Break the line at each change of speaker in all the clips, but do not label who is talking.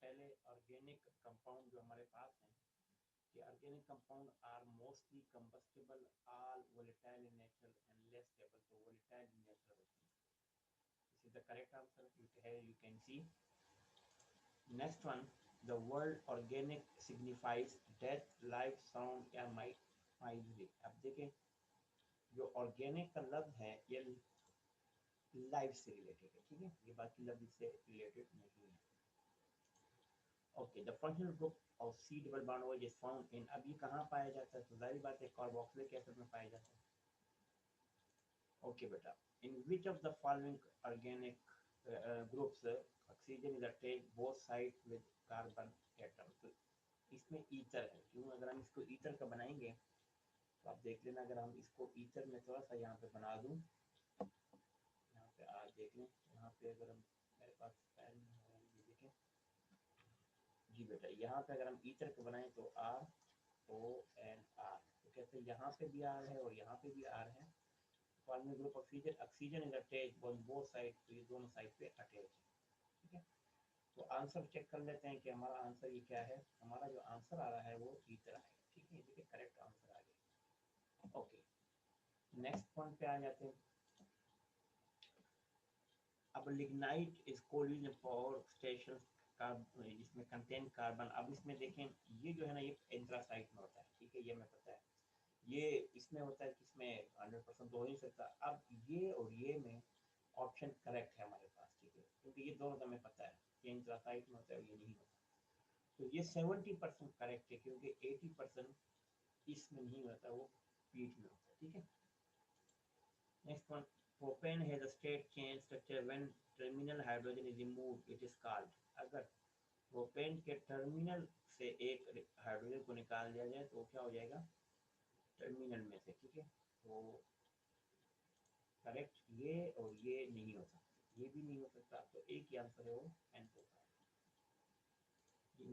पहले organic compound जो हमारे पास हैं कि organic compound are mostly combustible, all volatile in nature and less stable, तो वोलेटाइल इन नेचर होती है। This is the correct answer, you can see. Next one, the word organic signifies death, life, sound या misery. अब देखें जो organic का लफ्ज है ये लाइफ से रिलेटेड है, ठीक है, ये बाकी लफ्ज से रिलेटेड नहीं है। Okay, the functional group of C double bond OH is found in, अब ये कहाँ पाया जाता है, तो जाहिर बात है कार्बोक्सिलिक एसिड में पाया जाता है। ओके बेटा, in which of the following organic groups oxygen is attached both side with carbon atom, तो इसमें ईथर है, क्यों, अगर हम इसको ईथर का बनाएंगे तो आप देख लेना, अगर हम इसको ईथर में थोड़ा सा यहाँ पे बना दूं, यहाँ पे आज देख लें, यहाँ पे अगर हम, मेरे पास पेन है, ये देखें जी बेटा, यहाँ पे अगर हम ईथर को बनाएं तो RONR, तो कहते हैं यहाँ पे भी R है और यहाँ पे भी R है। Forming group oxygen, oxygen is attach on both side, तो ये दोनों साइड पे अटैच है, ठीक है। तो आंसर चेक कर लेते हैं कि हमारा आंसर ये क्या है, हमारा जो आंसर आ रहा है वो ईथर है, ठीक है, देखिए करेक्ट आंसर आ गया। ओके, नेक्स्ट पॉइंट पे आ जाते हैं। अब lignite is cold in power station का, जिसमें कंटेन कार्बन, अब इसमें देखें ये जो है ना ये एंथ्रासाइट में होता है, ठीक है, ये हमें पता है, ये इसमें होता है कि इसमें 100% तो हो नहीं सकता। अब ये और ये में ऑप्शन करेक्ट है हमारे पास, ठीक है, क्योंकि ये दोनों तो हमें पता है कि एंथ्रासाइट में होता है और ये नहीं होता, तो ये 70% करेक्ट है, क्योंकि 80% इसमें नहीं होता, वो पीठ में होता है, ठीक है। Next one, propane has a straight chain structure. When terminal hydrogen is removed, it is called. अगर प्रोपेन के टर्मिनल से एक हाइड्रोजन को निकाल दिया जाए तो क्या हो जाएगा, टर्मिनल में से, ठीक है, तो करेक्ट ये और ये नहीं हो सकता, ये भी नहीं हो सकता, तो एक ही आंसर है वो एन होगा।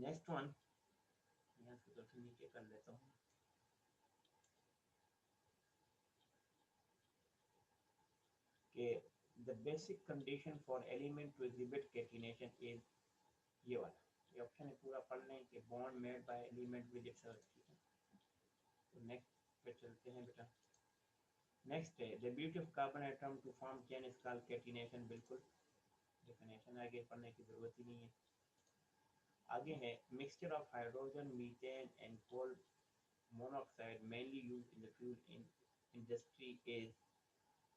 नेक्स्ट वन, मैं इसको थोड़ा नीचे कर लेता हूँ कि the basic condition for element to exhibit catenation is, ये वाला, ये ऑप्शन है पूरा पढ़ लें कि bond made by element with itself, ठीक है। तो नेक्स्ट पे चलते हैं बेटा। नेक्स्ट है the ability of carbon atom to form chain is called catenation, बिल्कुल डेफिनेशन आगे पढ़ने की जरूरत ही नहीं है। आगे है mixture of hydrogen, methane and coal monoxide mainly used in the fuel in industry is,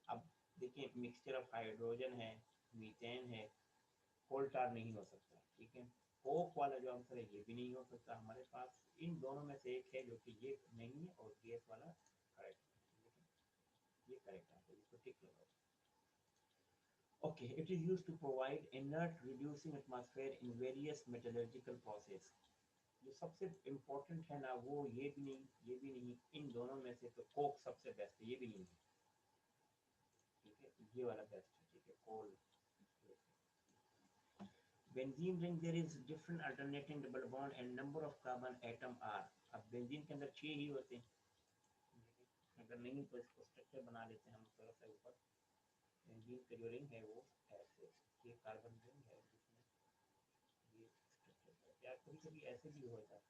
अब देखिए मिक्सचर ऑफ हाइड्रोजन है, मीथेन है, कोल टार नहीं हो सकता, ठीक है, कोक वाला जो आंसर है ये भी नहीं हो सकता, हमारे पास इन दोनों में से एक है जो कि ये नहीं है, और गैस वाला करेक्ट है, ये करेक्ट आंसर, इसको टिक लगाओ। Okay, it is used to provide inert reducing atmosphere in various metallurgical process, जो सबसे इम्पोर्टेंट है ना वो ये भी नहीं, ये भी नहीं, इन दोनों में से तो कोक सबसे बेस्ट है, ये भी नहीं है, ठीक है, ये वाला बेस्ट है, ठीक है, coal. Benzene ring there is different alternating double bond and number of carbon atom are, अब बेंजीन के अंदर 6 ही होते हैं, अगर नहीं तो इसको स्ट्रक्चर बना लेते हैं हम थोड़ा सा ऊपर। बेंजीन का जो रिंग है वो ऐसे, ये कार्बन रिंग है जिसमें ये स्ट्रक्चर है, या कभी कभी ऐसे भी हो जाता है,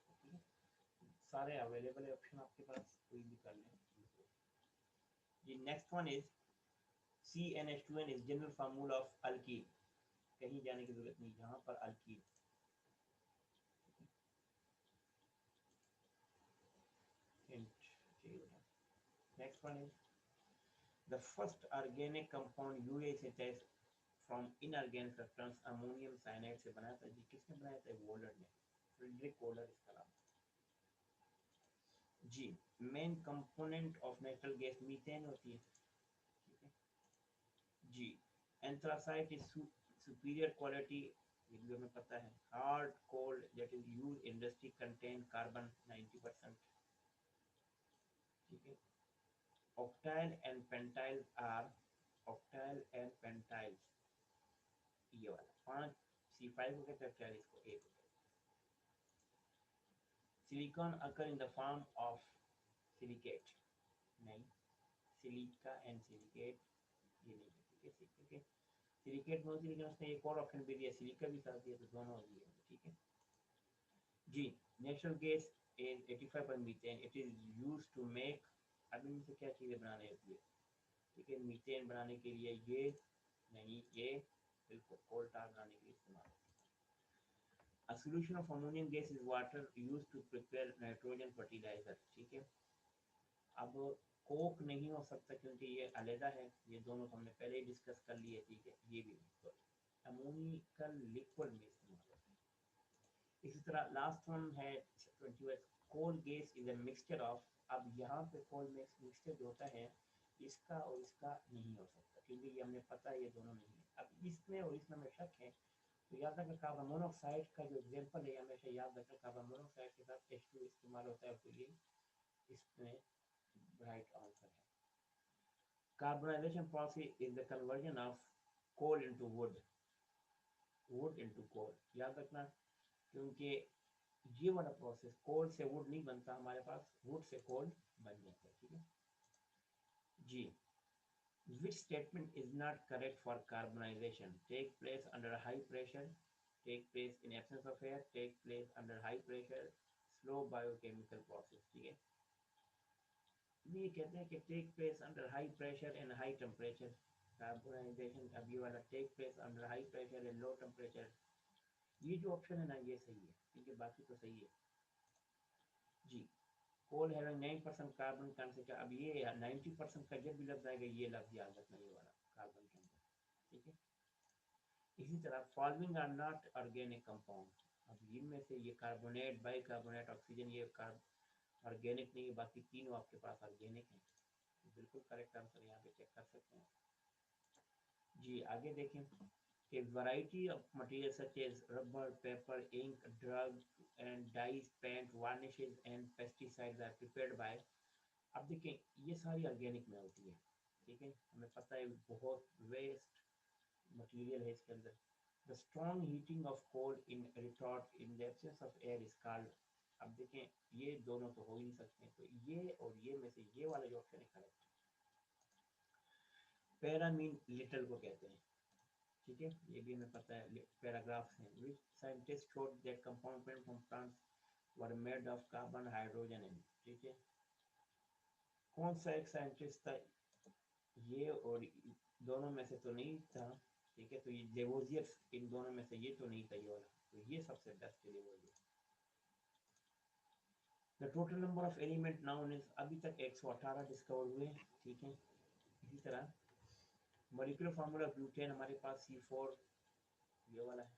ठीक है, सारे अवेलेबल है ऑप्शन आपके पास, कोई भी कर लें। ये next one is CnH2n is general formula of alkyne, कहीं जाने की जरूरत नहीं, यहाँ पर alkyne. Next one is the first organic compound UaCH from inorganic substance ammonium cyanide से बनाया था, जी किसने बनाया था, वोलर ने, फ्रेडरिक वोलर इसका नाम। जी, main component of natural gas methane होती है, ठीक है जी। एंथ्रासाइट इज सुपीरियर क्वालिटी, ये भी हमें पता है। Hard coal that is use industry contain carbon 90%, ठीक है। Octyl and pentyl are, octyl and pentyls, ये वाला 5 C5 हो गया, तो 40 को 1 हो गया। Silicon occur in the form of silicate, नहीं, सिलिका एंड सिलिकेट ये नहीं है, ठीक है, ठीक है। सिलिकेट मोनोसिलिकेट, उसने एक और ऑप्शन भी दिया, सिलिका भी साथ दिया, तो दोनों दिए, ठीक है जी। नेचुरल गैस इज 85 पर methane, it is use to make, अब इनमें से क्या चीज़ें बनाने होती है, ठीक है, मीथेन बनाने के लिए ये नहीं, ये बिल्कुल कोल tar बनाने के लिए इस्तेमाल होती है। A solution of ammonium gas is water used to prepare nitrogen fertilizer, ठीक है। अब कोक नहीं हो सकता क्योंकि ये अलहदा है, ये दोनों तो हमने पहले ही डिस्कस कर लिए, ठीक है, ये भी तो अमोनिकल लिक्विड में इस्तेमाल होता है। इसी तरह लास्ट वन है 21, coal gas is a mixture of, अब यहाँ पे कोल मिक्सचर जो होता है इसका और इसका नहीं हो सकता, क्योंकि ये हमें पता है ये दोनों नहीं है। अब इसमें और इसमें हमें शक है, तो याद रखें कार्बन मोनोऑक्साइड का जो एग्जांपल है हमेशा याद रखें, कार्बन मोनोऑक्साइड के साथ H2 इस्तेमाल होता है, तो ये इसमें राइट आंसर है। Carbonization process is the conversion of coal into wood, wood into coal, याद रखना, क्योंकि ये वाला प्रोसेस कोल से वुड नहीं बनता हमारे पास, वुड से कोल बन जाता है, ठीक है जी। Which statement is not correct for carbonization? Take place under high pressure, take place in absence of air, take place under high pressure, slow biochemical process, ठीक है। ये कहते हैं कि take place under high pressure and high temperature, carbonization अब ये वाला take place under high pressure and low temperature, ये जो ऑप्शन है ना ये सही है, ठीक है, बाकी तो सही है जी। कोल हैविंग 9% कार्बन कंसेंट, अब ये 90% का जब भी लफ्ज आएगा ये लफ्ज याद रखना, ये वाला कार्बन के अंदर, ठीक है। इसी तरह following are not organic compound, अब इनमें से ये कार्बोनेट, बाइकार्बोनेट, ऑक्सीजन, ये ऑर्गेनिक नहीं है, बाकी तीनों आपके पास ऑर्गेनिक है, बिल्कुल करेक्ट आंसर यहाँ पे चेक कर सकते हैं जी। आगे देखें कि variety of material such as rubber, paper, ink, drug and dyes, paint, varnishes and pesticides are prepared by, अब देखें ये सारी ऑर्गेनिक में होती है, ठीक है, हमें पता है बहुत वेस्ट मटेरियल है इसके अंदर। The strong heating of coal in retort in the absence of air is called, अब देखें ये दोनों तो हो ही नहीं सकते, तो ये और ये में से ये वाला जो ऑप्शन है करेक्ट, पैरामीन लिटल को कहते हैं, ठीक है, ये भी हमें पता है, पैराग्राफ्स हैं। Which scientist showed that compound from plants were made of carbon, hydrogen and, ठीक है, कौन सा एक साइंटिस्ट था, ये और दोनों में से तो नहीं था, ठीक है, तो ये लेवोजियस, इन दोनों में से ये तो नहीं था ये वाला, तो ये सबसे बेस्ट है Lavoisier. The total number of element known is, अभी तक 118 डिस्कवर हुए, ठीक है। इसी तरह मॉलिक्यूलर फार्मूला ब्यूटेन हमारे पास C4, ये वाला है।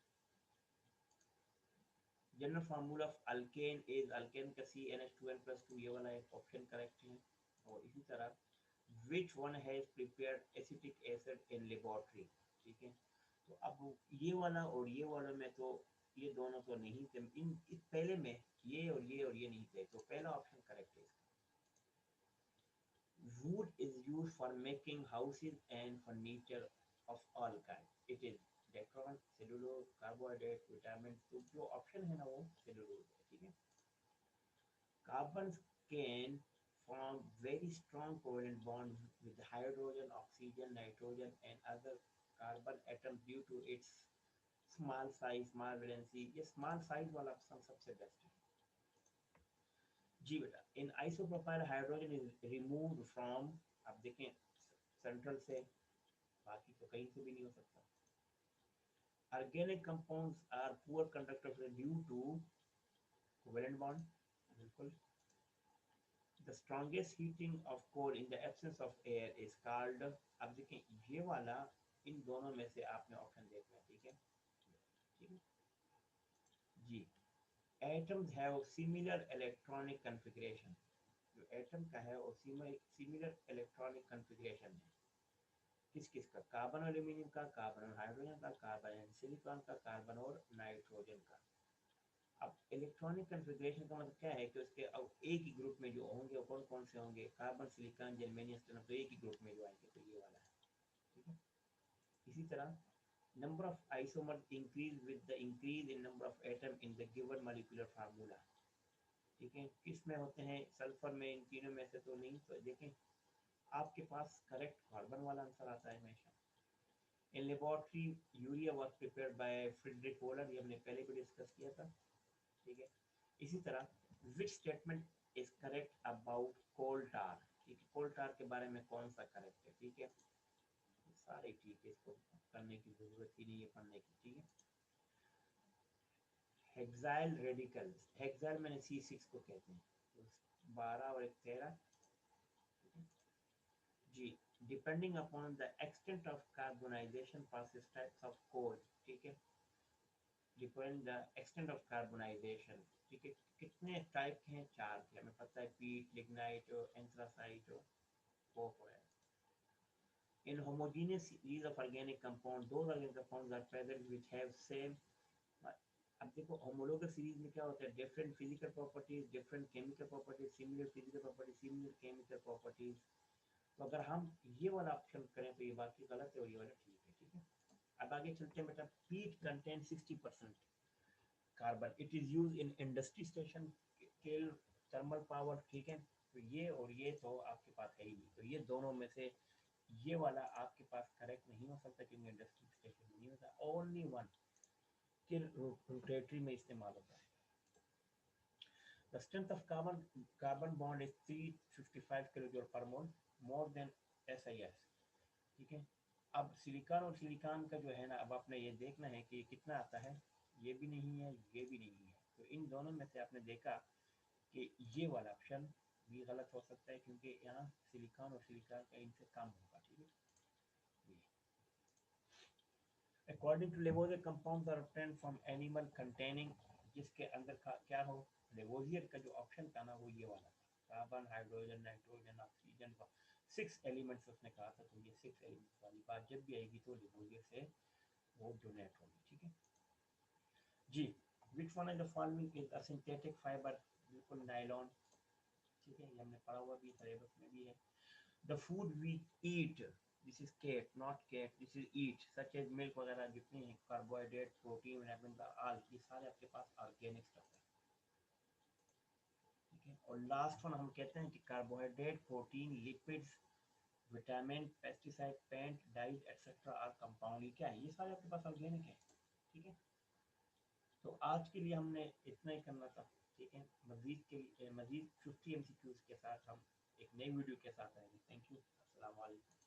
General formula of alkane is, alkane का CnH2n+2, ये वाला एक ऑप्शन करेक्ट है। और इसी तरह which one has prepared acetic acid in laboratory, ठीक है, तो अब ये वाला और ये वाला में तो ये दोनों तो नहीं थे, इन इस पहले में ये और ये नहीं थे, तो पहला ऑप्शन करेक्ट है इसका। Wood is used for making houses and furniture of all kinds. It is Dacron, cellulose, carbohydrate, vitamin, तो जो ऑप्शन है ना वो सेलुलोज है, ठीक है। Carbons can form very strong covalent bonds with hydrogen, oxygen, nitrogen, and other carbon atoms due to its small size, small valency. ये small size वाला ऑप्शन सबसे बेस्ट है जी बेटा। In isopropyl hydrogen is removed from, आप देखें central से, बाकी तो कहीं से भी नहीं हो सकता। Organic compounds are poor conductor due to covalent bond, बिल्कुल। The strongest heating of coal in the absence of air is called, अब देखें ये वाला इन दोनों में से आपने ऑप्शन देखना है, ठीक है, ठीक है जी। Atoms have similar electronic configuration, जो एटम का है वो सिमिलर इलेक्ट्रॉनिक कॉन्फ़िगरेशन है, किस किस का, कार्बन और एल्यूमिनियम का, कार्बन और हाइड्रोजन का, कार्बन एंड सिलिकॉन का, कार्बन और नाइट्रोजन का। अब इलेक्ट्रॉनिक कॉन्फ़िगरेशन का मतलब क्या है कि उसके अब एक ही ग्रुप में जो होंगे वो कौन कौन से होंगे, कार्बन, सिलिकॉन, जर्मेनियम, तो एक ही ग्रुप में जो आएंगे, तो ये वाला है, ठीक है। इसी तरह number of isomers increase with the increase in number of atom in the given molecular formula, ठीक है, किस में होते हैं, सल्फर में, इन तीनों में से तो नहीं, तो देखें आपके पास करेक्ट कार्बन वाला आंसर आता है हमेशा। In laboratory urea was prepared by Friedrich Wohler, ये हमने पहले भी डिस्कस किया था, ठीक है। इसी तरह which statement is correct about coal tar, ठीक है, कोल टार के बारे में कौन सा करेक्ट है, ठीक है, सारे ठीक है, इसको करने की जरूरत ही नहीं है पढ़ने की, ठीक है। हेक्साइल रेडिकल्स, हेक्साइल मैंने C6 को कहते हैं, तो 12 और एक 13, जी, depending upon the extent of carbonization process types of coal, ठीक है, depend the extent of carbonization, ठीक है, कितने टाइप के हैं, 4 के, हमें पता है, पीट, लिग्नाइट, एंथ्रासाइट, कोक है। In homogeneous series of organic compound, those organic compounds are present which have same, अब देखो होमोलोगस सीरीज में क्या होता है, different physical properties, different chemical properties, similar physical properties, similar chemical properties. तो अगर हम ये वाला ऑप्शन करें तो ये बाकी गलत है और ये वाला ठीक है, ठीक है। अब आगे चलते हैं बेटा, पीट contain 60% carbon, it is use in industry station, केल, थर्मल पावर, ठीक है। तो ये और ये तो आपके पास है ही नहीं, तो ये दोनों में से ये वाला आपके पास करेक्ट नहीं हो सकता क्योंकि इंडस्ट्री स्टेशन में नहीं होता, ओनली वन किल रोटेटरी में इस्तेमाल होता है। The strength of carbon bond is 355 kilojoule per mole, more than SIS, ठीक है। अब सिलिकॉन और सिलिकॉन का जो है ना, अब आपने ये देखना है कि कितना आता है, ये भी नहीं है, ये भी नहीं है, तो इन दोनों में से आपने देखा कि ये वाला ऑप्शन भी गलत हो सकता है क्योंकि यहाँ सिलिकॉन और सिलिकॉन का इनसे कम होगा, ठीक है। According to Lavoisier compounds are obtained from animal containing, जिसके अंदर का क्या हो, लेवोजियर का जो ऑप्शन था ना वो ये वाला था, कार्बन, हाइड्रोजन, नाइट्रोजन, ऑक्सीजन का 6 एलिमेंट्स उसने कहा था, तो ये 6 एलिमेंट्स वाली बात जब भी आएगी तो लेवोजियर से वो डोनेट होगी, ठीक है जी। Which one is the following is a synthetic fibre, बिल्कुल नायलॉन, ठीक है, ये हमने पढ़ा हुआ भी, सिलेबस में भी है। The food we eat, this is cat, not cat, this is eat, such as milk वगैरह जितने हैं, कार्बोहाइड्रेट, प्रोटीन, विटामिन, ऑल ये सारे आपके पास ऑर्गेनिक स्टफ है, ठीक है। और लास्ट वन हम कहते हैं कि carbohydrate, protein, lipids, vitamin, pesticide, paint, diet etcetera और कंपाउंड, ये क्या है, ये सारे आपके पास ऑर्गेनिक है, ठीक है। तो आज के लिए हमने इतना ही करना था, ठीक है। मजीद के लिए मजीद 50 MCQs के साथ हम एक नई वीडियो के साथ आएंगे। थैंक यू, अस्सलाम वालेकुम।